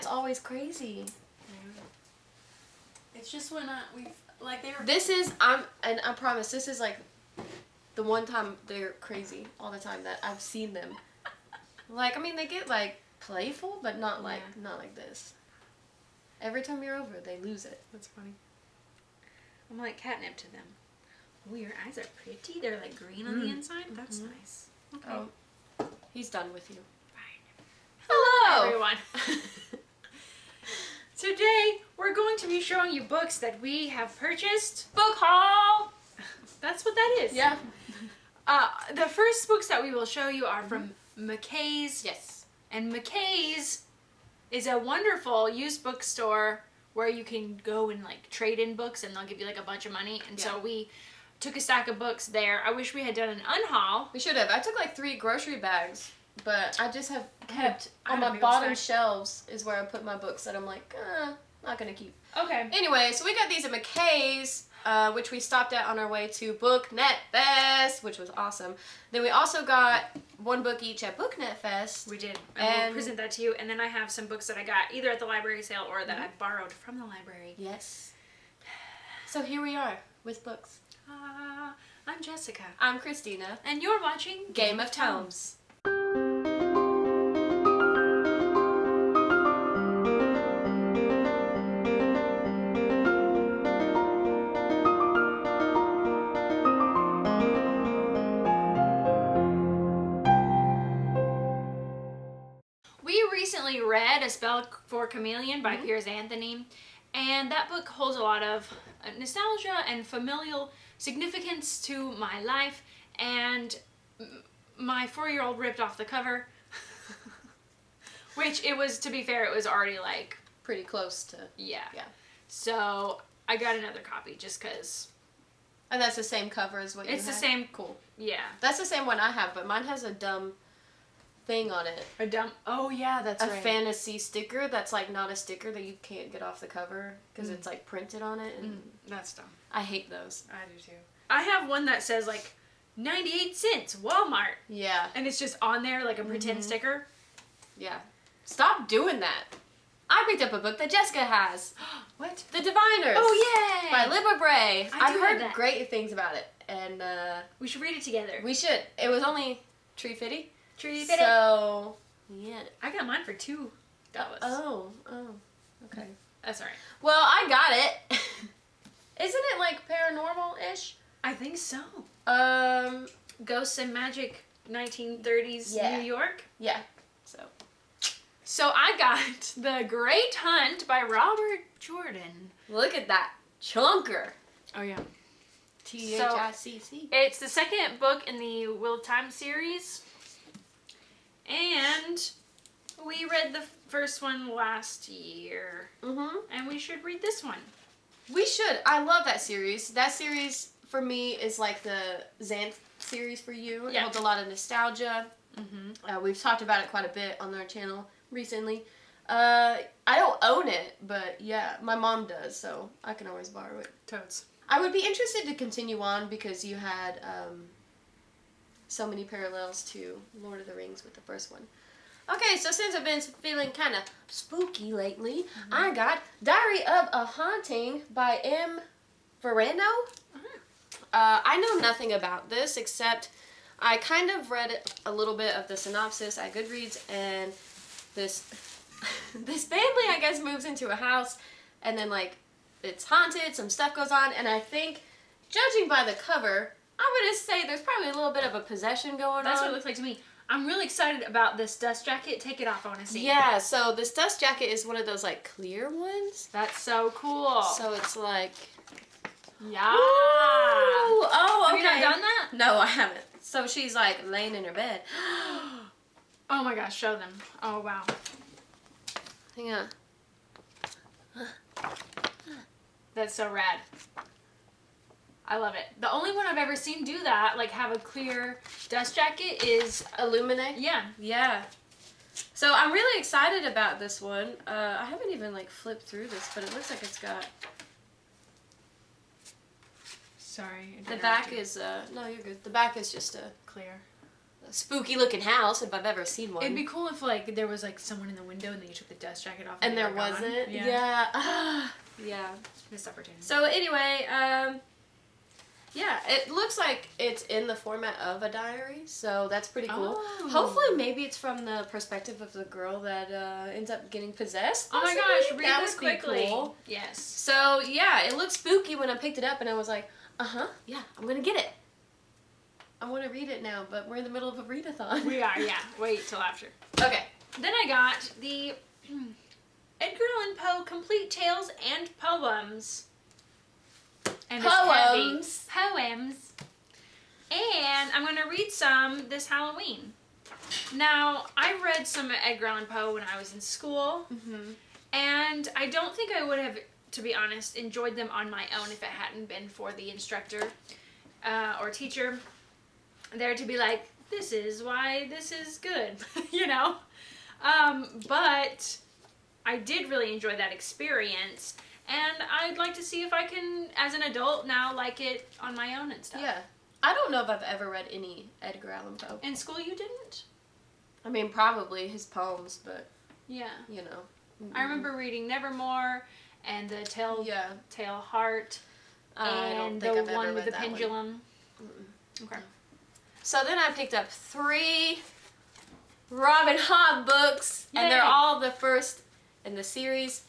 internet's always crazy. It's just when we've like they were. This is and I promise this is like the one time they're crazy all the time that I've seen them. Like, I mean, they get like playful, but not like this. Every time you're over, they lose it. That's funny. I'm like catnip to them. Oh, your eyes are pretty. They're like green on the inside. That's nice. Okay. Oh, he's done with you. Fine. Hello, everyone. Today we're going to be showing you books that we have purchased. Book haul. That's what that is. Yeah. The first books that we will show you are from McKay's. Yes. And McKay's is a wonderful used bookstore where you can go and like trade in books and they'll give you like a bunch of money. And so we took a stack of books there. I wish we had done an unhaul. We should have. I took like 3 grocery bags, but I just have kept on my big bottom stack. shelves is where I put my books that I'm like, not gonna keep. Okay. Anyway, so we got these at McKay's, which we stopped at on our way to BookNet Fest, which was awesome. Then we also got 1 book each at BookNet Fest. We did. And we'll present that to you. And then I have some books that I got either at the library sale or that I borrowed from the library. Yes. So here we are with books. I'm Jessica. I'm Christina. And you're watching Game of Tomes. We recently read A Spell for Chameleon by Piers Anthony, and that book holds a lot of nostalgia and familial significance to my life, and my 4-year-old ripped off the cover, which it was, to be fair, it was already like... Pretty close to... Yeah. Yeah. So I got another copy just because... And that's the same cover as what you It's the had? same... Cool. Yeah. That's the same one I have, but mine has a dumb thing on it. A dumb... Oh, yeah, that's a right. fantasy sticker that's like not a sticker that you can't get off the cover because it's like printed on it. And That's dumb. I hate those. I do too. I have one that says like 98 cents Walmart. Yeah. And it's just on there like a pretend sticker. Yeah. Stop doing that. I picked up a book that Jessica has. What? The Diviners. Oh, yay! By Libba Bray. I I've do heard have that. great things about it. And We should read it together. we should. It was only $3.50. Tree So, yeah. I got mine for $2. Oh. Okay. That's alright. Well, I got it. Isn't it like paranormal-ish? I think so. Um, Ghosts and Magic 1930s Yeah. New York. yeah. So I got The Great Hunt by Robert Jordan. Look at that chunker. Oh yeah. THICC. It's the second book in the Wheel of Time series. And we read the first one last year. And we should read this one. We should. I love that series. That series for me is like the Xanth series for you. It holds a lot of nostalgia. We've talked about it quite a bit on our channel recently. I don't own it, but yeah, my mom does, so I can always borrow it. Toads. I would be interested to continue on because you had so many parallels to Lord of the Rings with the first one. Okay, so since I've been feeling kind of spooky lately, I got Diary of a Haunting by M. Verano. I know nothing about this except I kind of read a little bit of the synopsis at Goodreads, and this family, I guess, moves into a house, and then like it's haunted, some stuff goes on, and I think, judging by the cover, I would just say there's probably a little bit of a possession going on. That's what it looks like to me. I'm really excited about this dust jacket. Take it off, I want to see. Yeah, so this dust jacket is one of those like clear ones. That's so cool. So it's like... Yeah. Ooh, oh, okay. Have you not done that? No, I haven't. So she's like laying in her bed. Oh my gosh, show them. Oh wow. Hang on. That's so rad. I love it. The only one I've ever seen do that, like have a clear dust jacket, is Illuminate? Yeah. Yeah. So I'm really excited about this one. I haven't even like flipped through this, but it looks like it's got... Sorry. The back is, no, you're good. The back is just a clear. spooky looking house if I've ever seen one. It'd be cool if like there was like someone in the window and then you took the dust jacket off and they there were gone. wasn't. Yeah. Yeah. Missed opportunity. So anyway, yeah, it looks like it's in the format of a diary, so that's pretty cool. Oh. Hopefully, maybe it's from the perspective of the girl that ends up getting possessed. Oh my possibly. gosh, read That this would be quickly. cool. Yes. So yeah, it looked spooky when I picked it up, and I was like, yeah, I'm gonna get it. I want to read it now, but we're in the middle of a readathon. We are, yeah. Wait till after. Okay. Then I got the Edgar Allan Poe Complete Tales and Poems. And it's Poems. heavy. Poems. And I'm going to read some this Halloween. Now, I read some Edgar Allan Poe when I was in school. Mm-hmm. And I don't think I would have, to be honest, enjoyed them on my own if it hadn't been for the instructor or teacher there to be like, this is why this is good, you know? But I did really enjoy that experience, and I'd like to see if I can, as an adult now, like it on my own and stuff. Yeah. I don't know if I've ever read any Edgar Allan Poe. In school you didn't? I mean, probably his poems, but, Yeah. you know. Mm-mm. I remember reading Nevermore, and the Tale Heart, I don't and think the I've ever one with read the that pendulum. Mm-mm. Okay. So then I picked up 3 Robin Hobb books, Yay. and they're all the first in the series.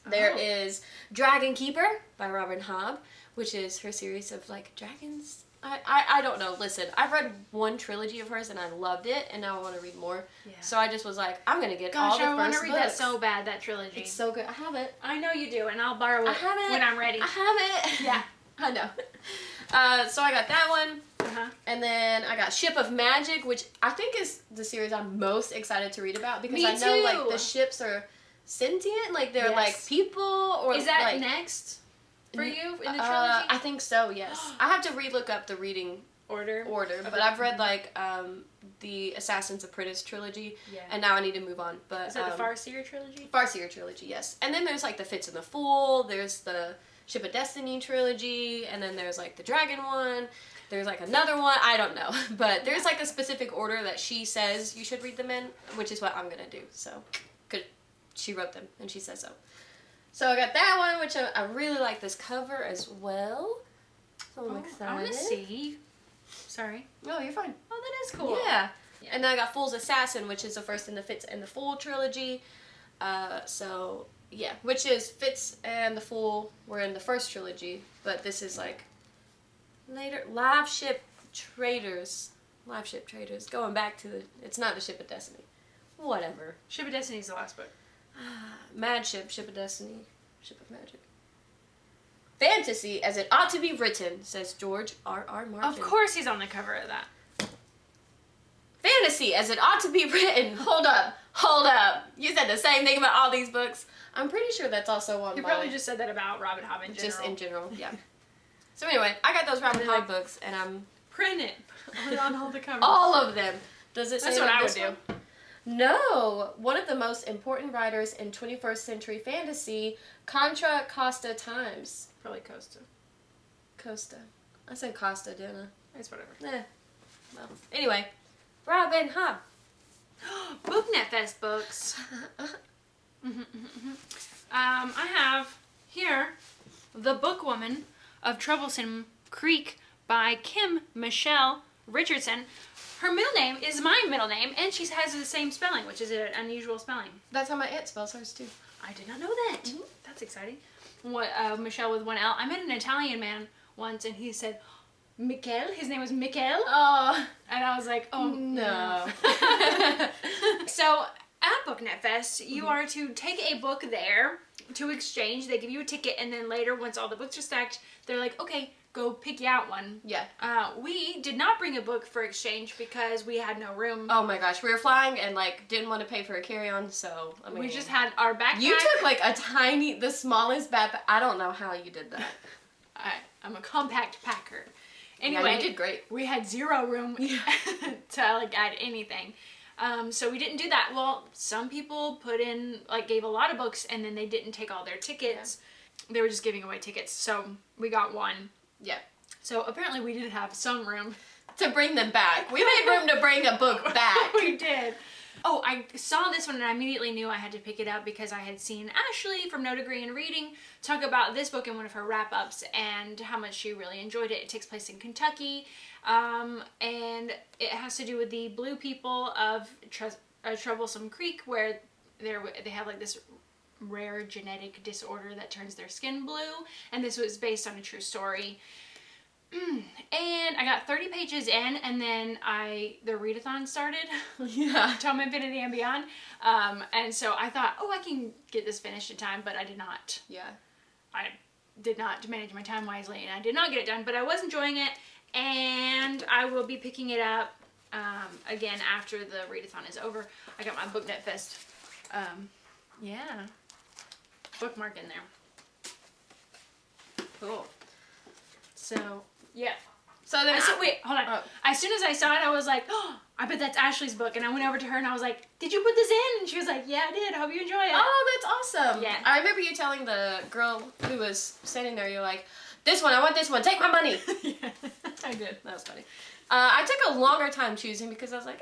There Oh. is Dragon Keeper by Robin Hobb, which is her series of like dragons. I don't know. Listen, I've read one trilogy of hers and I loved it, and now I want to read more. Yeah. So I just was like, I'm gonna get Gosh, all the I want first to read that books. so bad, that trilogy. It's so good. I have it. I know you do, and I'll borrow it I have it when I'm ready. I have it. Yeah. I know. So I got that one. Uh-huh. And then I got Ship of Magic, which I think is the series I'm most excited to read about because Me I know like too. the ships are sentient, like they're Yes. like people or Is that like, next for you in the trilogy? I think so, yes. I have to relook up the reading order, but Okay. I've read like the Assassin's Apprentice trilogy, Yeah. and now I need to move on. But Is that the Farseer trilogy? Farseer trilogy, yes. And then there's like the Fitz and the Fool. There's the Ship of Destiny trilogy, and then there's like the Dragon one. There's like another one. I don't know, but there's like a specific order that she says you should read them in, which is what I'm gonna do. So, good. She wrote them, and she says so. So I got that one, which I really like this cover as well. So I'm excited. I want to see. Sorry. No, you're fine. Oh, that is cool. Yeah. Yeah. And then I got Fool's Assassin, which is the first in the Fitz and the Fool trilogy. So, yeah. Which is Fitz and the Fool were in the first trilogy, but this is like later. Live Ship Traders. Going back to the... It's not the Ship of Destiny. Whatever. Ship of Destiny is the last book. Mad Ship, Ship of Destiny, Ship of Magic. Fantasy as it ought to be written, says George R.R. Martin. Of course he's on the cover of that. Fantasy as it ought to be written. Hold up. You said the same thing about all these books. I'm pretty sure that's also on You my... probably just said that about Robin Hobb in general. Just in general, yeah. So anyway, I got those Robin Hobb books, and I'm... Print it. Put it on all the covers. All of them. Does it say That's what like I would this do. one? No. One of the most important writers in 21st century fantasy, Contra Costa Times. Probably Costa. Costa. I said Costa, didn't I? It's whatever. Well, anyway. Robin Hobb. BookNet Fest books. I have here The Bookwoman of Troublesome Creek by Kim Michelle Richardson. Her middle name is my middle name, and she has the same spelling, which is an unusual spelling. That's how my aunt spells hers too. I did not know that. Mhm. That's exciting. What Michelle with one L. I met an Italian man once, and he said Michel. His name was Michel, Oh, and I was like, oh no. So at BookNet Fest, you are to take a book there to exchange. They give you a ticket, and then later, once all the books are stacked, they're like, okay, go pick you out one. Yeah. We did not bring a book for exchange because we had no room. Oh my gosh, we were flying and like didn't want to pay for a carry-on, so I mean, We just had our backpack. you took like the smallest backpack. I don't know how you did that. I'm a compact packer. Anyway, Yeah, you did great. we had zero room to like add anything. So we didn't do that. Well, some people gave a lot of books and then they didn't take all their tickets. Yeah. They were just giving away tickets. So we got one. Yeah. So apparently we did have some room to bring them back. We made room to bring a book back. We did. Oh, I saw this one and I immediately knew I had to pick it up because I had seen Ashley from No Degree in Reading talk about this book in one of her wrap-ups and how much she really enjoyed it. It takes place in Kentucky, and it has to do with the blue people of Troublesome Creek, where they have like this rare genetic disorder that turns their skin blue, and this was based on a true story. And I got 30 pages in, and then the readathon started. Yeah. Tom Infinity and Beyond. And so I thought, oh, I can get this finished in time, but I did not. Yeah. I did not manage my time wisely, and I did not get it done, but I was enjoying it, and I will be picking it up again after the readathon is over. I got my BookNet Fest, bookmark in there. Cool. So, yeah. So then wait, hold on. Oh. As soon as I saw it, I was like, oh, I bet that's Ashley's book. And I went over to her and I was like, did you put this in? And she was like, yeah, I did. I hope you enjoy it. Oh, that's awesome. Yeah. I remember you telling the girl who was standing there, you're like, this one, I want this one, take my money. Yeah, I did. That was funny. I took a longer time choosing because I was like,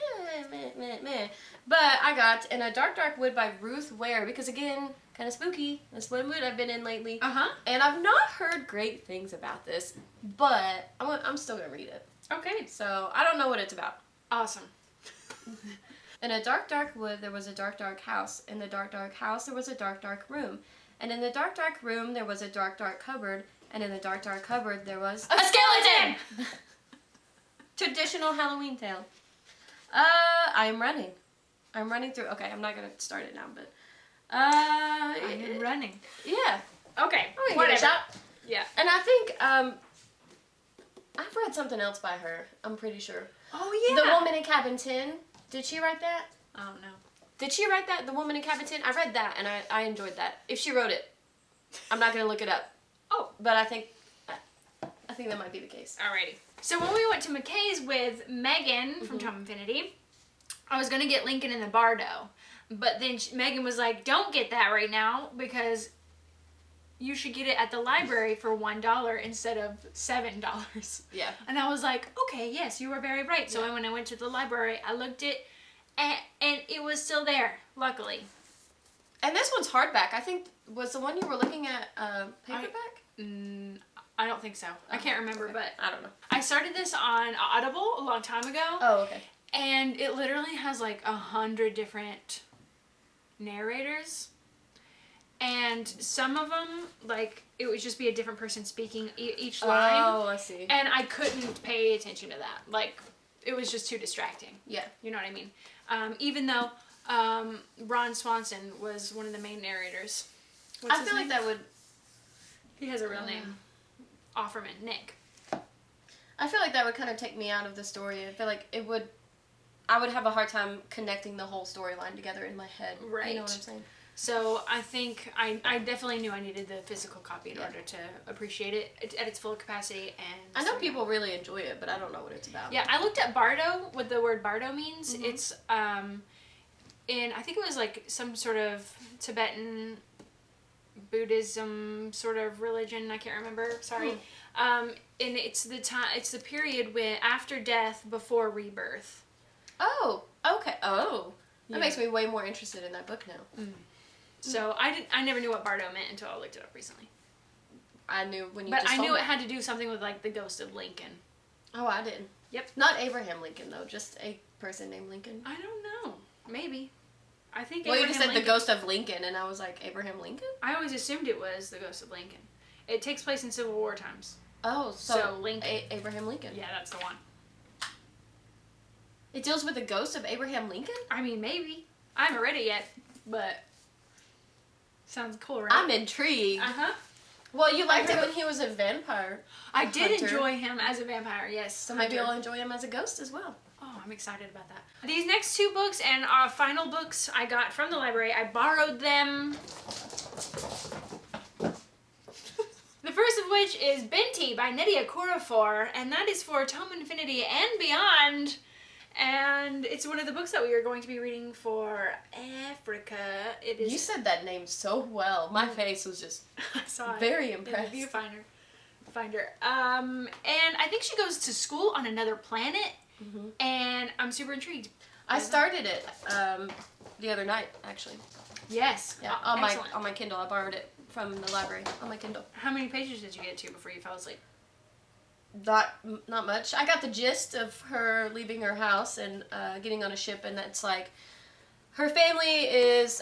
meh. But I got In a Dark, Dark Wood by Ruth Ware because, again, kind of spooky. That's what mood I've been in lately. Uh-huh. And I've not heard great things about this, but I'm still going to read it. Okay. So I don't know what it's about. Awesome. In a dark, dark wood, there was a dark, dark house. In the dark, dark house, there was a dark, dark room. And in the dark, dark room, there was a dark, dark cupboard. And in the dark, dark cupboard, there was a skeleton! Traditional Halloween tale. I'm running through. Okay, I'm not gonna start it now, but I'm running. Yeah. Okay. I'm gonna Whatever. give it a shot. Yeah. And I think I've read something else by her. I'm pretty sure. Oh yeah. The Woman in Cabin 10. Did she write that? I don't know. Did she write that? The Woman in Cabin 10. I read that and I enjoyed that. If she wrote it, I'm not gonna look it up. Oh. But I think that might be the case. Alrighty. So when we went to McKay's with Megan from Tom Infinity, I was going to get Lincoln in the Bardo. But then Megan was like, don't get that right now because you should get it at the library for $1 instead of $7. Yeah. And I was like, okay, yes, you were very right. So when I went to the library, I looked it and it was still there, luckily. And this one's hardback. I think, was the one you were looking at paperback? I don't think so. I can't remember, okay. but I don't know. I started this on Audible a long time ago. Oh, okay. And it literally has like 100 different narrators. And some of them, like, it would just be a different person speaking each line. Oh, I see. And I couldn't pay attention to that. Like, it was just too distracting. Yeah. You know what I mean? Even though Ron Swanson was one of the main narrators. I feel like that would... He has a real name. Offerman, Nick. I feel like that would kind of take me out of the story. I feel like I would have a hard time connecting the whole storyline together in my head. Right. You know what I'm saying? So I think I definitely knew I needed the physical copy in order to appreciate it at its full capacity. And I know people really enjoy it, but I don't know what it's about. Yeah, I looked at Bardo, what the word Bardo means. It's in, I think it was like some sort of Tibetan Buddhism sort of religion. I can't remember. Sorry. And it's the period when after death, before rebirth. Oh, okay. Oh, that makes me way more interested in that book now. So I never knew what Bardo meant until I looked it up recently. I knew when you. But just I told knew me. it had to do something with like the ghost of Lincoln. Oh, I didn't. Yep. Not Abraham Lincoln though, just a person named Lincoln. I don't know. Maybe. I think. Well, Abraham you just said Lincoln. the ghost of Lincoln, and I was like, Abraham Lincoln? I always assumed it was the ghost of Lincoln. It takes place in Civil War times. Oh, So Lincoln. Abraham Lincoln. Yeah, that's the one. It deals with the ghost of Abraham Lincoln? I mean, maybe. I haven't read it yet, but sounds cool, right? I'm intrigued. Uh-huh. Well, you liked it when he was a vampire. I did hunter. enjoy him as a vampire, yes. So maybe I'll enjoy him as a ghost as well. Oh, I'm excited about that. These next two books and our final books I got from the library. I borrowed them. The first of which is Binti by Nydia Corafor, and that is for Tom Infinity and Beyond. And it's one of the books that we are going to be reading for Africa. It is. You said that name so well. My face was just I saw it very in the impressed. viewfinder. find her. And I think she goes to school on another planet, and I'm super intrigued. I started it the other night, actually. Yes. Yeah, on my Kindle. I borrowed it from the library on my Kindle. How many pages did you get to before you fell asleep? Not much. I got the gist of her leaving her house and getting on a ship, and that's like her family is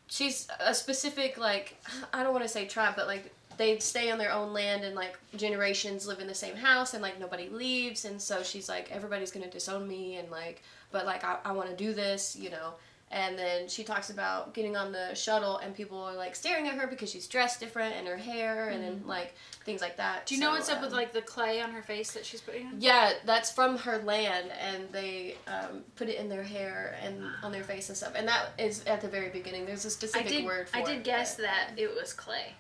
she's a specific, like, I don't want to say tribe, but like they stay on their own land and like generations live in the same house and like nobody leaves, and so she's like, everybody's gonna disown me, and like, but like I want to do this, you know. And then she talks about getting on the shuttle and people are like staring at her because she's dressed different and her hair and then like things like that. Do you know what's up with like the clay on her face that she's putting on? Yeah, that's from her land, and they put it in their hair and on their face and stuff. And that is at the very beginning. There's a specific word for it. I did guess that it was clay.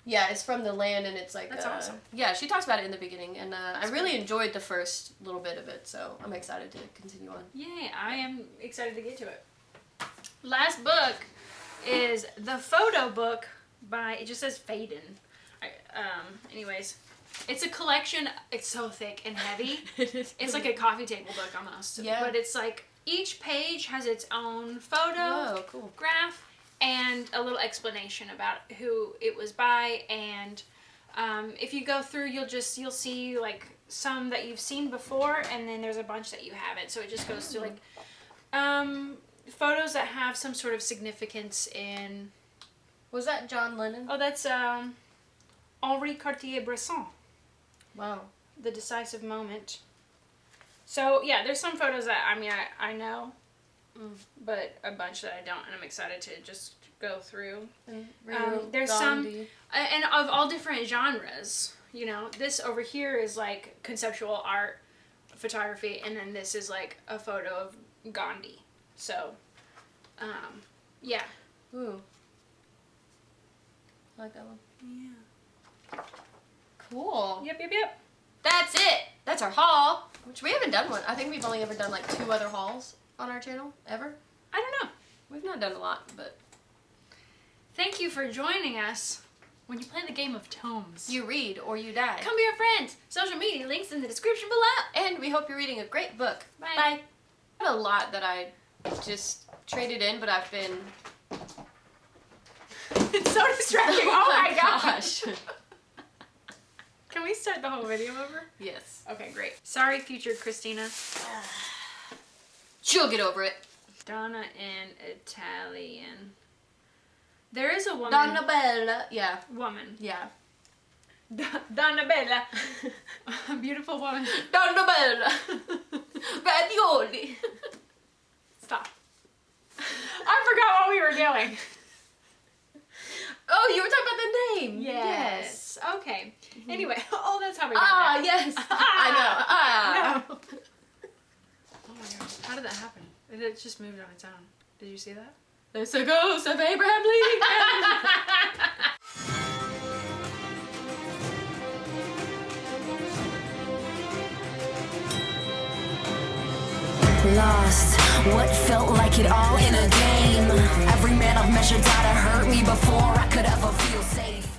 Yeah, it's from the land, and it's like... That's awesome. Yeah, she talks about it in the beginning, and I really enjoyed the first little bit of it, so I'm excited to continue on. Yay, I am excited to get to it. Last book is the photo book by, it just says Faden. Anyways, it's a collection. It's so thick and heavy. It's like a coffee table book almost. Yeah. But it's like each page has its own photo, Whoa, cool. graph, and a little explanation about who it was by. And if you go through, you'll see like some that you've seen before, and then there's a bunch that you haven't. So it just goes through like photos that have some sort of significance in... Was that John Lennon? Oh, that's Henri Cartier-Bresson. Wow. The Decisive Moment. So, yeah, there's some photos that, I know, but a bunch that I don't, and I'm excited to just go through. There's some, and of all different genres, you know. This over here is, like, conceptual art, photography, and then this is, like, a photo of Gandhi. So, yeah. Ooh. I like that one. Yeah. Cool. Yep. That's it. That's our haul. Which we haven't done one. I think we've only ever done like 2 other hauls on our channel. Ever. I don't know. We've not done a lot, but... Thank you for joining us when you play the game of tomes. You read or you die. Come be our friends. Social media links in the description below. And we hope you're reading a great book. Bye. Bye. I have a lot that I just traded in, but I've been... It's so distracting. Oh my gosh. gosh. Can we start the whole video over? Yes. Okay, great. Sorry, future Christeena. She'll get over it. Donna in Italian. There is a woman. Donna Bella. Yeah. Woman. Yeah. Donna Bella. A beautiful woman. Donna Bella. Ravioli. Stop. I forgot what we were doing. Oh, you were talking about the name. Yes. Okay. Anyway, that's how we got Ah, that. yes. I know. Ah. No. Oh my gosh. How did that happen? It just moved on its own. Did you see that? There's the ghost of Abraham Lincoln. Lost, what felt like it all in a game. Every man I've measured died to hurt me before I could ever feel safe.